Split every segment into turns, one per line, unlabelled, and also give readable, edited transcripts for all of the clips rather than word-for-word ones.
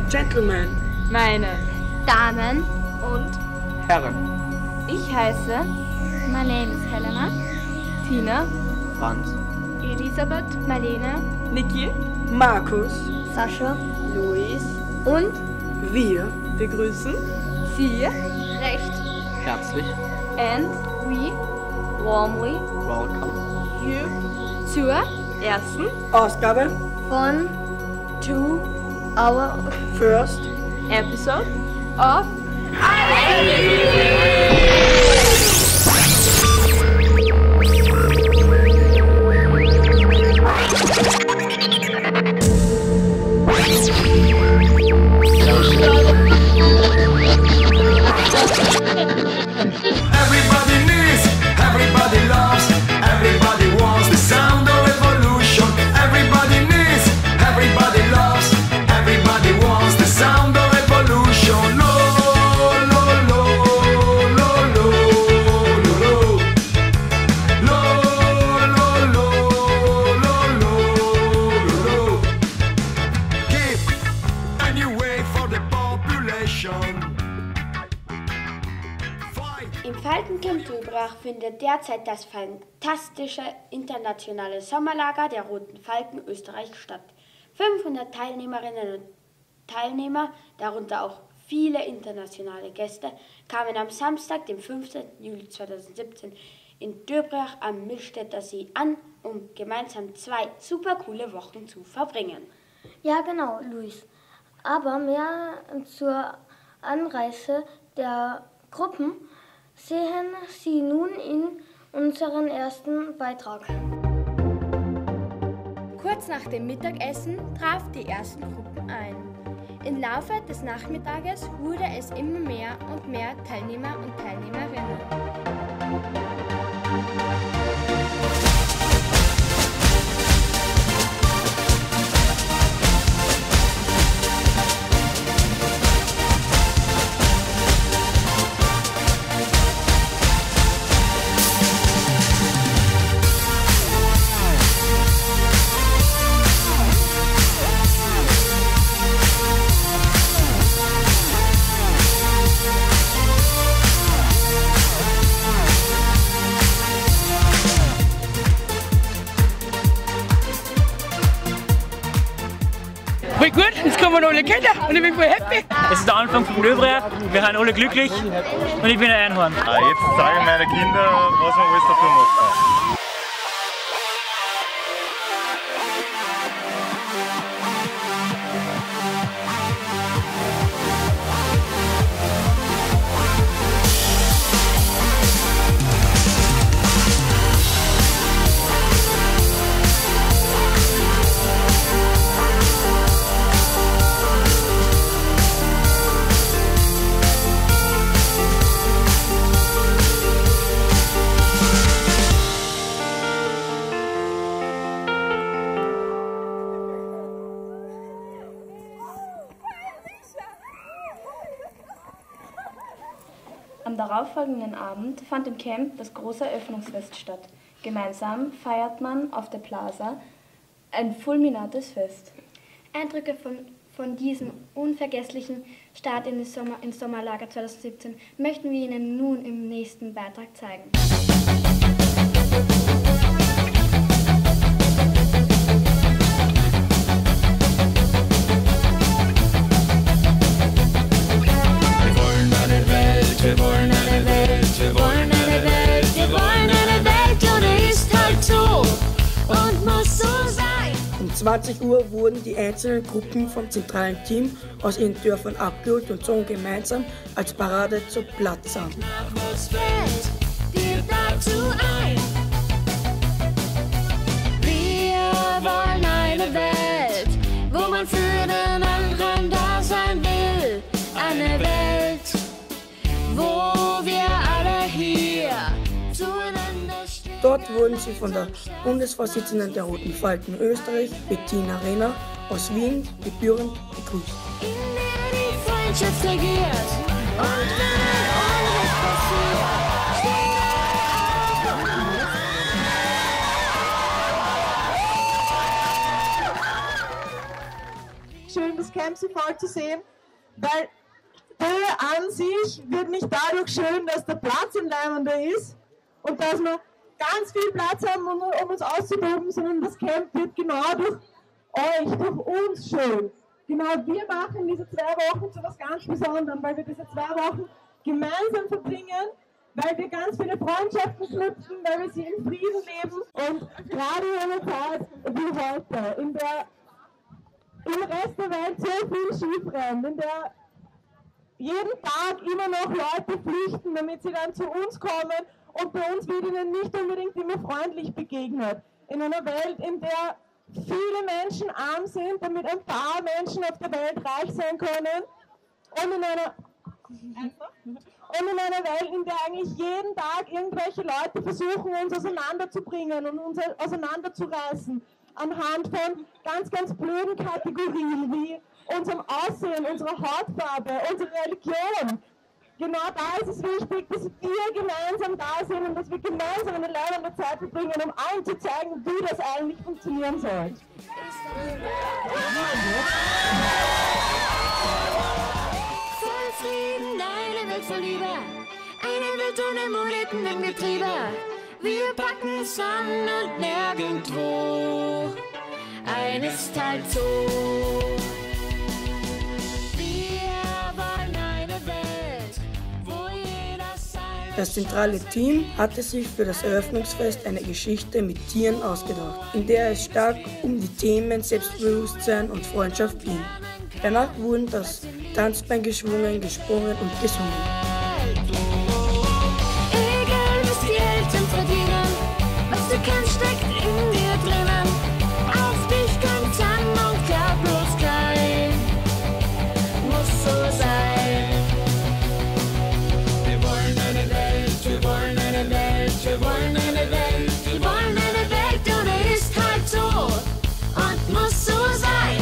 Gentlemen,
meine
Damen
und
Herren,
ich heiße
my name is Helena,
Tina,
Franz,
Elisabeth, Marlene,
Niki,
Markus,
Sascha
Luis
und
wir
begrüßen Sie
recht
herzlich,
and
we
warmly
welcome
you
zur
ersten
Ausgabe
von
to
our
First
episode of
Everybody needs, everybody loves, everybody wants the sound of evolution. Everybody needs, everybody loves, everybody wants the sound of evolution. Lo, lo, lo, lo, lo, lo, lo. Lo, lo, lo, lo, lo, lo. Give a new way for the population.
Im Falkencamp Döbrach findet derzeit das fantastische internationale Sommerlager der Roten Falken Österreich statt. 500 Teilnehmerinnen und Teilnehmer, darunter auch viele internationale Gäste, kamen am Samstag, dem 15. Juli 2017 in Döbrach am Millstätter See an, um gemeinsam 2 supercoole Wochen zu verbringen.
Ja, genau, Luis. Aber mehr zur Anreise der Gruppen sehen Sie nun in unserem ersten Beitrag.
Kurz nach dem Mittagessen trafen die ersten Gruppen ein. Im Laufe des Nachmittages wurde es immer mehr und mehr Teilnehmer und Teilnehmerinnen.
Voll gut, jetzt kommen alle Kinder und ich bin voll happy.
Es ist der Anfang von Döbrach, wir sind alle glücklich und ich bin ein Einhorn.
Jetzt zeige ich meine Kinder, was man alles dafür macht.
Am darauffolgenden Abend fand im Camp das große Eröffnungsfest statt. Gemeinsam feiert man auf der Plaza ein fulminantes Fest.
Eindrücke von diesem unvergesslichen Start ins Sommerlager 2017 möchten wir Ihnen nun im nächsten Beitrag zeigen.
Wir wollen eine Welt, wir wollen eine Welt, wir wollen eine Welt, und ist halt so und muss so sein.
Um 20 Uhr wurden die einzelnen Gruppen vom zentralen Team aus ihren Dörfern abgeholt und zogen gemeinsam als Parade zur Plaza.
Was fällt dir dazu ein? Wir wollen eine Welt, wo man für den anderen da sein will. Eine Welt, wo wir alle hier zueinander stehen.
Dort wurden sie von der Bundesvorsitzenden der Roten Falken Österreich, Bettina Renner aus Wien, gebührend begrüßt.
In der die Freundschaft regiert und wenn alles passiert, stehen
Schön, dass Camp so voll zu sehen, weil der an sich wird nicht dadurch schön, dass der Platz ein leibender ist und dass wir ganz viel Platz haben, um uns auszutoben, sondern das Camp wird genau durch euch, durch uns schön. Genau, wir machen diese 2 Wochen zu was ganz Besonderem, weil wir diese 2 Wochen gemeinsam verbringen, weil wir ganz viele Freundschaften knüpfen, weil wir sie in Frieden leben und gerade in einer Zeit wie heute, in der im Rest der Welt so viel schief rennt, in der jeden Tag immer noch Leute flüchten, damit sie dann zu uns kommen und bei uns wird ihnen nicht unbedingt immer freundlich begegnet. In einer Welt, in der viele Menschen arm sind, damit ein paar Menschen auf der Welt reich sein können und in einer Welt, in der eigentlich jeden Tag irgendwelche Leute versuchen, uns auseinanderzubringen und uns auseinanderzureißen anhand von ganz, ganz blöden Kategorien wie unserem Aussehen, unserer Hautfarbe, unserer Religion. Genau da ist es wichtig, dass wir gemeinsam da sind und dass wir gemeinsam eine lernende Zeit verbringen, um allen zu zeigen, wie das eigentlich funktionieren soll.
Voll Frieden, eine Welt voll Liebe, eine Welt ohne Moneten im Getriebe. Wir packen es an und nirgendwo, eines ist halt so.
Das zentrale Team hatte sich für das Eröffnungsfest eine Geschichte mit Tieren ausgedacht, in der es stark um die Themen Selbstbewusstsein und Freundschaft ging. Danach wurden das Tanzbein geschwungen, gesprungen und gesungen.
Egal was die Eltern verdienen, was du kannst steckt in dir drinnen. Auf dich kommt's an und klar bloß klein, muss so sein. Wir wollen eine Welt, wir wollen eine Welt, wir wollen eine Welt, wir wollen eine Welt und es ist halt so und muss so sein.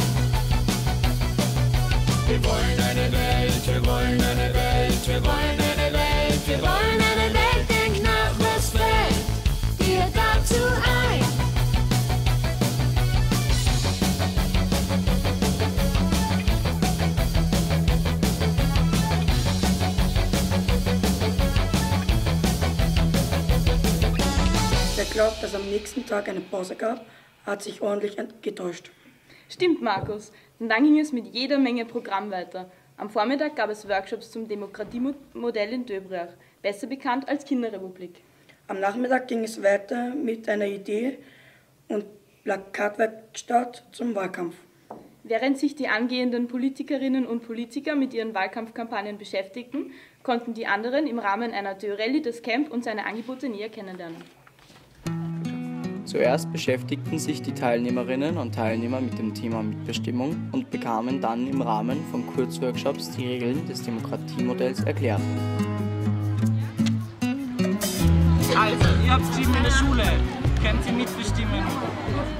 Wir wollen eine Welt, wir wollen eine Welt, wir wollen eine Welt, wir wollen eine Welt, denk nach, was fällt dir dazu ein?
Wer glaubt, dass am nächsten Tag eine Pause gab, hat sich ordentlich getäuscht.
Stimmt, Markus. Und dann ging es mit jeder Menge Programm weiter. Am Vormittag gab es Workshops zum Demokratiemodell in Döbrach, besser bekannt als Kinderrepublik.
Am Nachmittag ging es weiter mit einer Idee- und Plakatwerkstatt zum Wahlkampf.
Während sich die angehenden Politikerinnen und Politiker mit ihren Wahlkampfkampagnen beschäftigten, konnten die anderen im Rahmen einer Theorelli das Camp und seine Angebote näher kennenlernen.
Zuerst beschäftigten sich die Teilnehmerinnen und Teilnehmer mit dem Thema Mitbestimmung und bekamen dann im Rahmen von Kurzworkshops die Regeln des Demokratiemodells erklärt.
Also, ihr habt geschrieben in der Schule, könnt ihr mitbestimmen,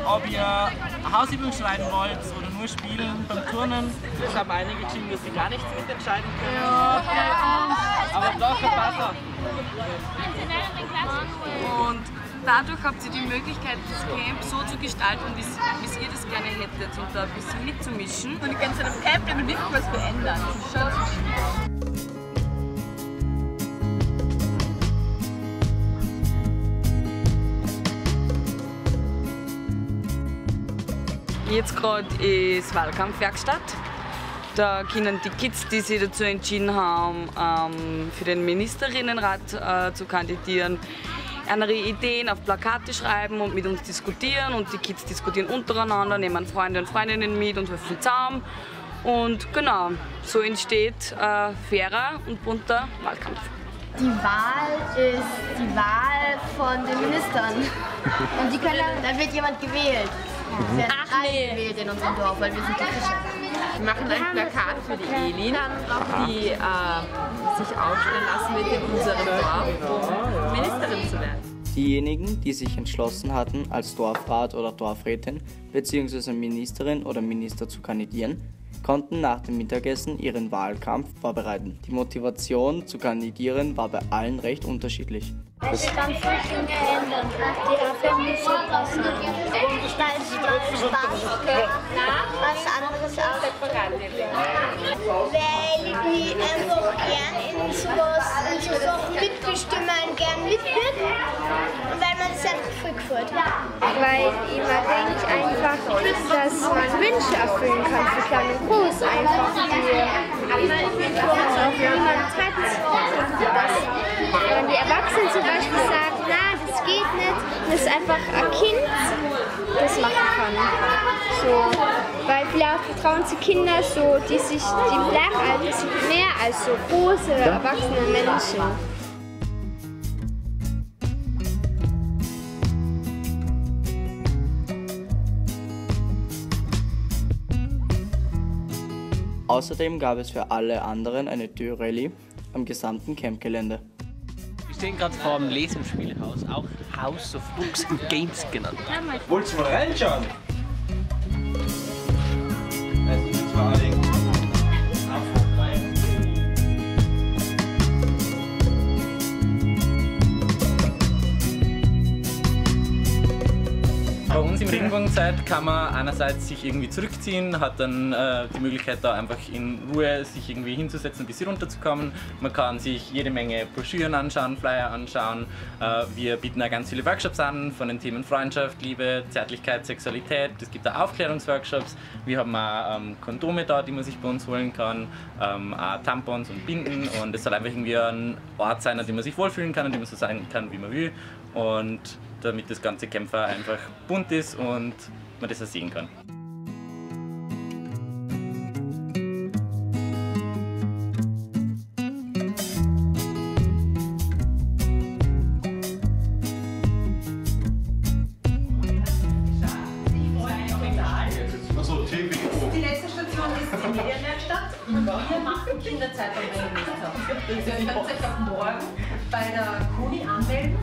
ob ihr Hausübung schreiben wollt oder nur spielen beim Turnen. Es haben einige geschrieben, dass sie gar nichts mitentscheiden können. Ja, aber doch ein paar.
Und dadurch habt ihr die Möglichkeit, das Camp so zu gestalten, wie ihr das gerne hättet und da ein bisschen mitzumischen. Und ihr könnt an einem Camp wirklich was verändern. Das ist schon
Jetzt gerade ist Wahlkampfwerkstatt. Da können die Kids, die sich dazu entschieden haben, für den Ministerinnenrat zu kandidieren, andere Ideen auf Plakate schreiben und mit uns diskutieren. Und die Kids diskutieren untereinander, nehmen Freunde und Freundinnen mit und helfen zusammen. Und genau, so entsteht fairer und bunter Wahlkampf.
Die Wahl ist die Wahl von den Ministern. Und die können, dann wird jemand gewählt. Es werden drei gewählt in unserem Dorf, weil wir sind die Fischer.
Wir machen ein Plakat für die Elin, die sich aufstellen lassen wird in unserem Dorf, um Ministerin zu werden.
Diejenigen, die sich entschlossen hatten, als Dorfrat oder Dorfrätin bzw. Ministerin oder Minister zu kandidieren, konnten nach dem Mittagessen ihren Wahlkampf vorbereiten. Die Motivation zu kandidieren war bei allen recht unterschiedlich.
Es kann viel geändert. Die Abwehr muss so passen. Und gestaltet Spaß Was anderes auch. Weil ich einfach gern in so Sachen mitbestimmen, gern mitwirken und weil man das einfach voll gefällt.
Weil ich mir denke einfach, dass man Wünsche erfüllen kann, für klein und groß einfach. Wenn die Erwachsenen zum Beispiel sagen, na, das geht nicht, dass einfach ein Kind das machen kann. So, weil vielleicht vertrauen sie Kinder so, die bleiben einfach mehr als so große, erwachsene Menschen.
Außerdem gab es für alle anderen eine Tür-Rallye am gesamten Campgelände.
Wir stehen gerade vor dem Les- und Spielhaus, auch House of Books and Games genannt.
Wollt's mal reinschauen?
Bei uns im Regenbogenzeit kann man einerseits sich irgendwie zurückziehen, hat dann die Möglichkeit da einfach in Ruhe sich irgendwie hinzusetzen, ein bisschen runterzukommen. Man kann sich jede Menge Broschüren anschauen, Flyer anschauen. Wir bieten auch ganz viele Workshops an von den Themen Freundschaft, Liebe, Zärtlichkeit, Sexualität. Es gibt auch Aufklärungsworkshops. Wir haben auch Kondome da, die man sich bei uns holen kann, auch Tampons und Binden. Und es soll einfach irgendwie ein Ort sein, an dem man sich wohlfühlen kann, an dem man so sein kann, wie man will. Und damit das ganze Kämpfer einfach bunt ist und man das auch sehen kann.
Die letzte Station ist die Medienwerkstatt und wir machen Kinderzeitung. Ihr könnt euch ab morgen bei der Kuni anmelden.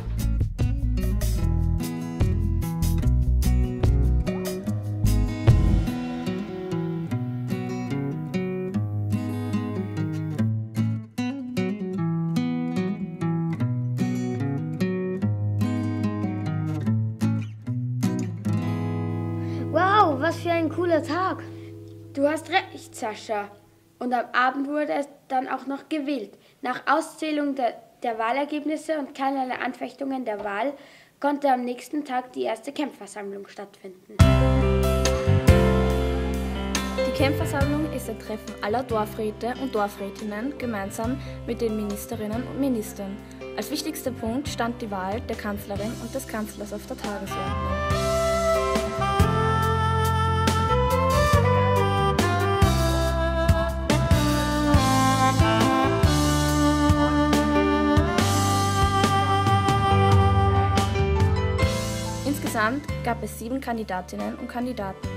Wow, was für ein cooler Tag.
Du hast recht, Sascha. Und am Abend wurde es dann auch noch gewählt. Nach Auszählung der Wahlergebnisse und keinerlei Anfechtungen der Wahl konnte am nächsten Tag die erste Campversammlung stattfinden.
Die Campversammlung ist ein Treffen aller Dorfräte und Dorfrätinnen gemeinsam mit den Ministerinnen und Ministern. Als wichtigster Punkt stand die Wahl der Kanzlerin und des Kanzlers auf der Tagesordnung. Insgesamt gab es 7 Kandidatinnen und Kandidaten.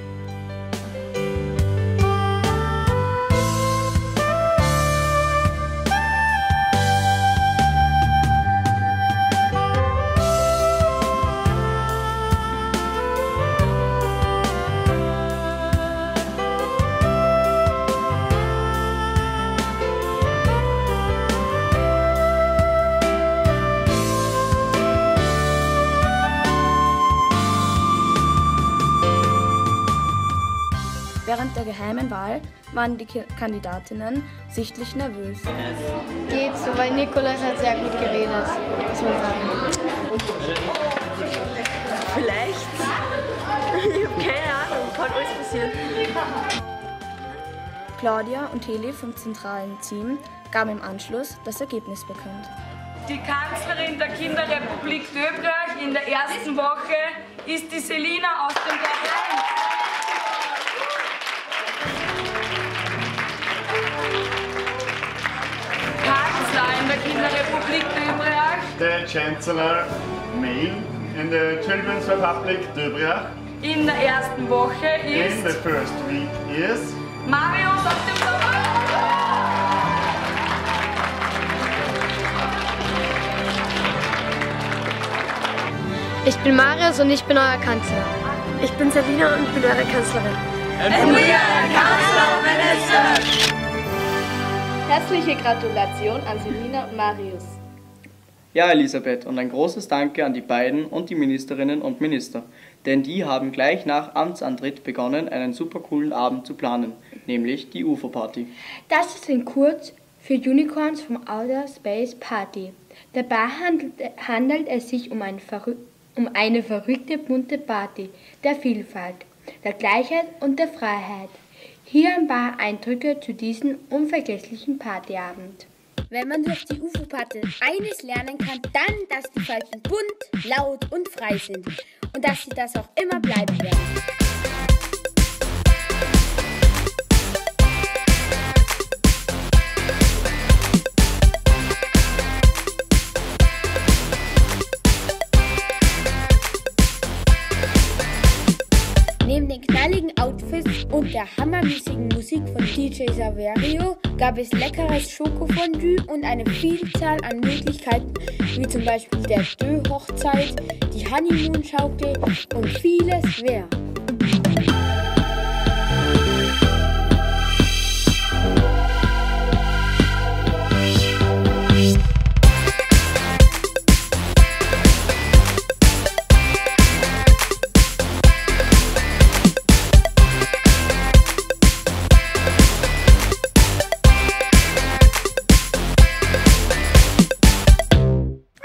Während der geheimen Wahl waren die Kandidatinnen sichtlich nervös.
Geht so, weil Nikolaus hat sehr gut geredet, muss man sagen.
Vielleicht. Ich habe keine Ahnung, kann alles passieren.
Claudia und Heli vom zentralen Team gaben im Anschluss das Ergebnis bekannt.
Die Kanzlerin der Kinderrepublik Döbrach in der ersten Woche ist die Selina aus dem Dorf. In der Kinderrepublik Döbrach.
The Chancellor Male in the Children's Republic Döbrach.
In der ersten Woche ist.
In the first week is.
Marius aus dem Sommer.
Ich bin Marius und ich bin euer Kanzler. Ich bin Selina und bin eure Kanzlerin.
And we are Kanzler Minister.
Herzliche Gratulation an Selina und Marius.
Ja, Elisabeth, und ein großes Danke an die beiden und die Ministerinnen und Minister, denn die haben gleich nach Amtsantritt begonnen, einen super coolen Abend zu planen, nämlich die UFO-Party.
Das ist in kurz für Unicorns from Outer Space Party. Dabei handelt es sich um eine verrückte bunte Party der Vielfalt, der Gleichheit und der Freiheit. Hier ein paar Eindrücke zu diesem unvergesslichen Partyabend.
Wenn man durch die UFO-Party eines lernen kann, dann, dass die Falken bunt, laut und frei sind und dass sie das auch immer bleiben werden. Neben den knalligen Outfits und der hammermäßigen Musik von DJ Saverio gab es leckeres Schokofondue und eine Vielzahl an Möglichkeiten, wie zum Beispiel der Dö-Hochzeit, die Honeymoon-Schaukel und vieles mehr.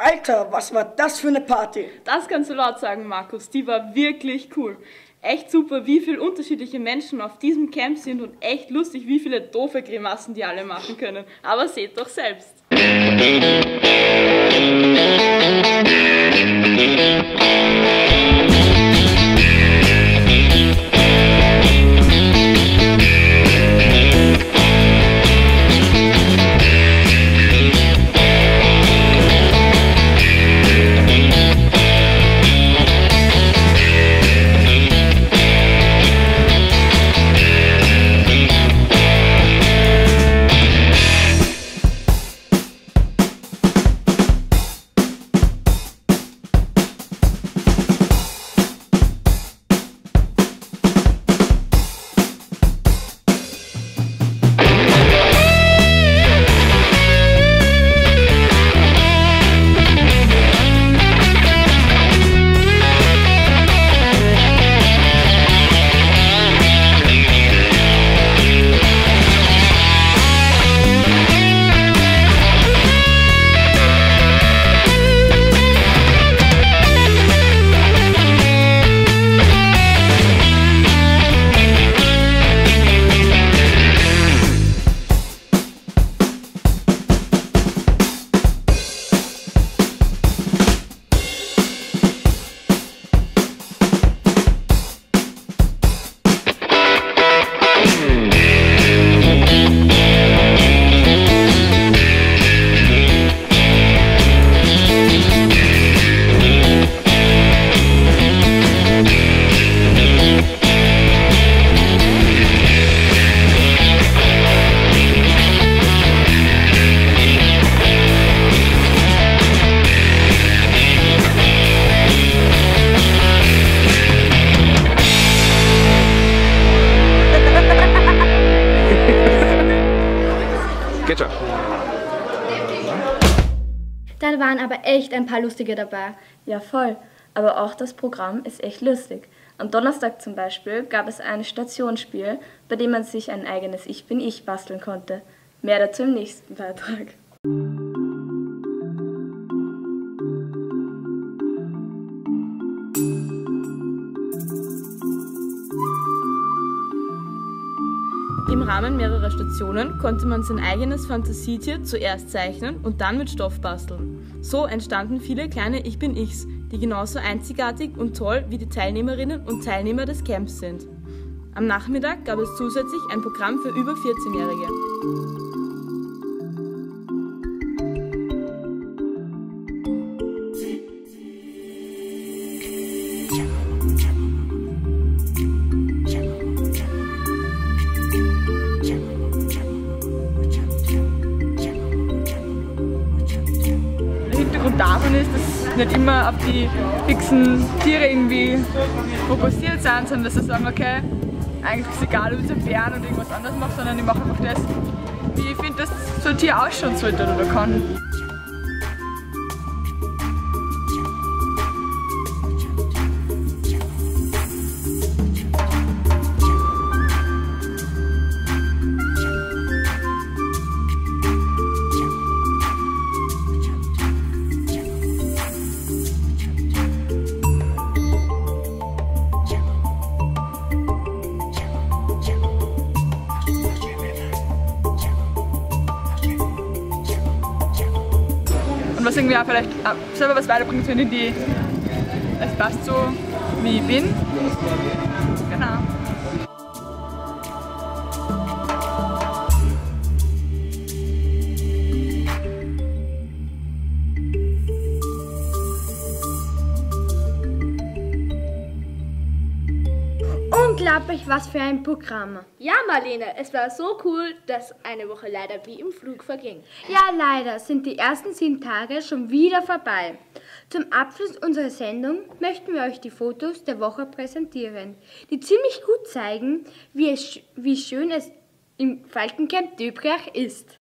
Alter, was war das für eine Party?
Das kannst du laut sagen, Markus. Die war wirklich cool. Echt super, wie viele unterschiedliche Menschen auf diesem Camp sind und echt lustig, wie viele doofe Grimassen die alle machen können. Aber seht doch selbst.
Da waren aber echt ein paar lustige dabei. Ja, voll. Aber auch das Programm ist echt lustig. Am Donnerstag zum Beispiel gab es ein Stationsspiel, bei dem man sich ein eigenes Ich bin ich basteln konnte. Mehr dazu im nächsten Beitrag.
Im Rahmen mehrerer Stationen konnte man sein eigenes Fantasietier zuerst zeichnen und dann mit Stoff basteln. So entstanden viele kleine Ich bin Ichs, die genauso einzigartig und toll wie die Teilnehmerinnen und Teilnehmer des Camps sind. Am Nachmittag gab es zusätzlich ein Programm für über 14-Jährige.
Davon ist, dass nicht immer auf die fixen Tiere irgendwie fokussiert sind, sondern dass sie sagen, okay, eigentlich ist es egal, ob ich einen Bären oder irgendwas anderes mache, sondern ich mache einfach das, wie ich finde, dass so ein Tier ausschauen sollte oder kann. was irgendwie auch vielleicht selber was weiterbringt, wenn ich es passt so, wie ich bin. Genau.
Unglaublich, was für ein Programm.
Ja, Marlene, es war so cool, dass eine Woche leider wie im Flug verging.
Ja, leider sind die ersten 7 Tage schon wieder vorbei. Zum Abschluss unserer Sendung möchten wir euch die Fotos der Woche präsentieren, die ziemlich gut zeigen, wie schön es im Falkencamp Döbrach ist.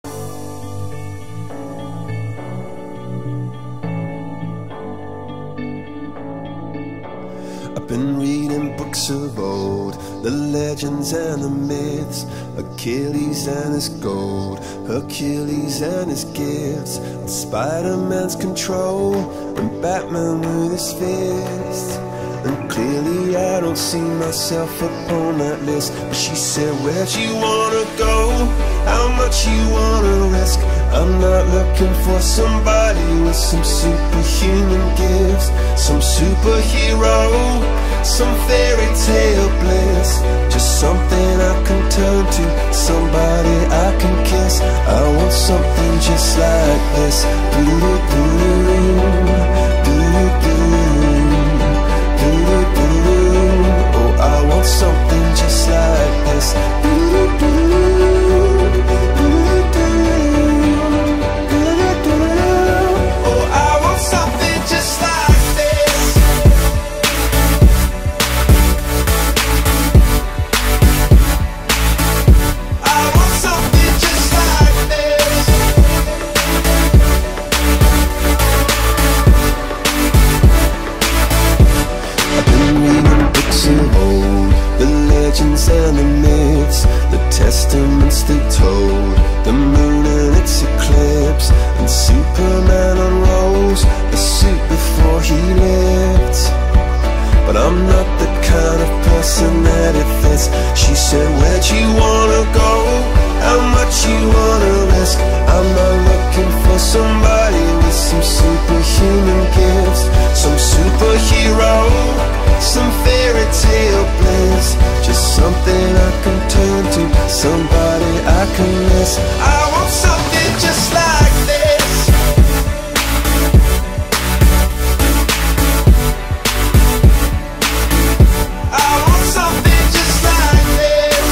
I've been reading books of old, the legends and the myths, Achilles and his gold, Hercules and his gifts, and Spider-Man's control, and Batman with his fists. And clearly I don't see myself upon that list. But she said, where'd you wanna go? How much you wanna risk? I'm not looking for somebody with some superhuman gifts, some superhero, some fairy tale bliss. Just something I can turn to, somebody I can kiss. I want something just like this. Oh, I want something just like this. Oh, I want something just like this. I want something just like this. I've been reading books of old, the legends and the myths, the testaments they told, the moon and its eclipse, and Superman unrolls a suit before he lived. But I'm not the kind of person that it fits. She said, where'd you wanna go? How much you wanna risk? I'm not looking for somebody with some superhuman gifts, some superhero, some fairy tale bliss. Just something I can turn to, somebody I can miss. I want something just like this. I want something just like this.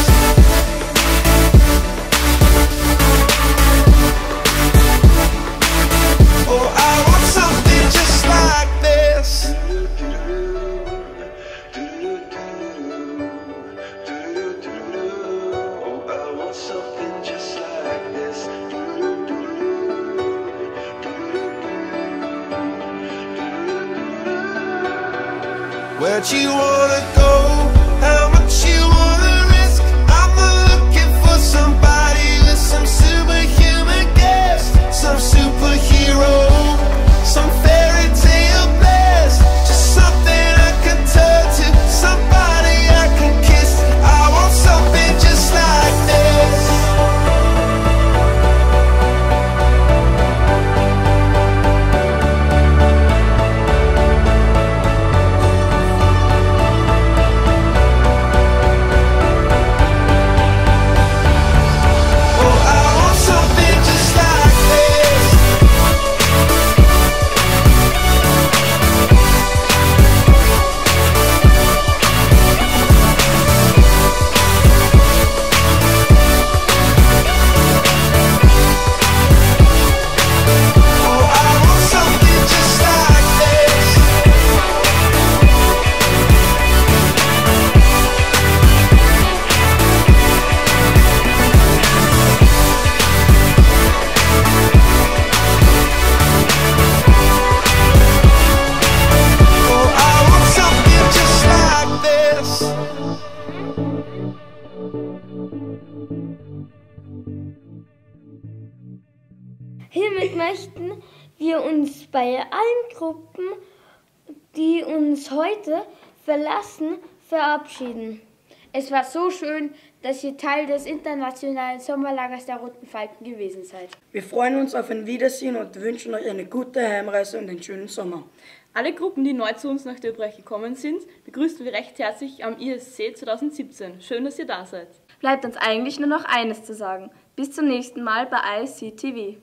Oh, I want something just like this. Oh, I want something just like this. Where'd you wanna go? How much you wanna risk? I'm not looking for somebody with some superhuman gifts, some superhero, some fairy tale bliss. Just something I can turn to, somebody I can kiss. I want something just like this.
Hiermit möchten wir uns bei allen Gruppen, die uns heute verlassen, verabschieden. Es war so schön, dass ihr Teil des internationalen Sommerlagers der Roten Falken gewesen seid.
Wir freuen uns auf ein Wiedersehen und wünschen euch eine gute Heimreise und einen schönen Sommer.
Alle Gruppen, die neu zu uns nach Döbrach gekommen sind, begrüßen wir recht herzlich am ISC 2017. Schön, dass ihr da seid.
Bleibt uns eigentlich nur noch eines zu sagen. Bis zum nächsten Mal bei ISC TV.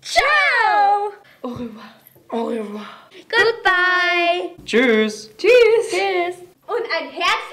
Ciao!
Au revoir. Au revoir.
Goodbye!
Tschüss.
Tschüss! Tschüss! Und ein Herz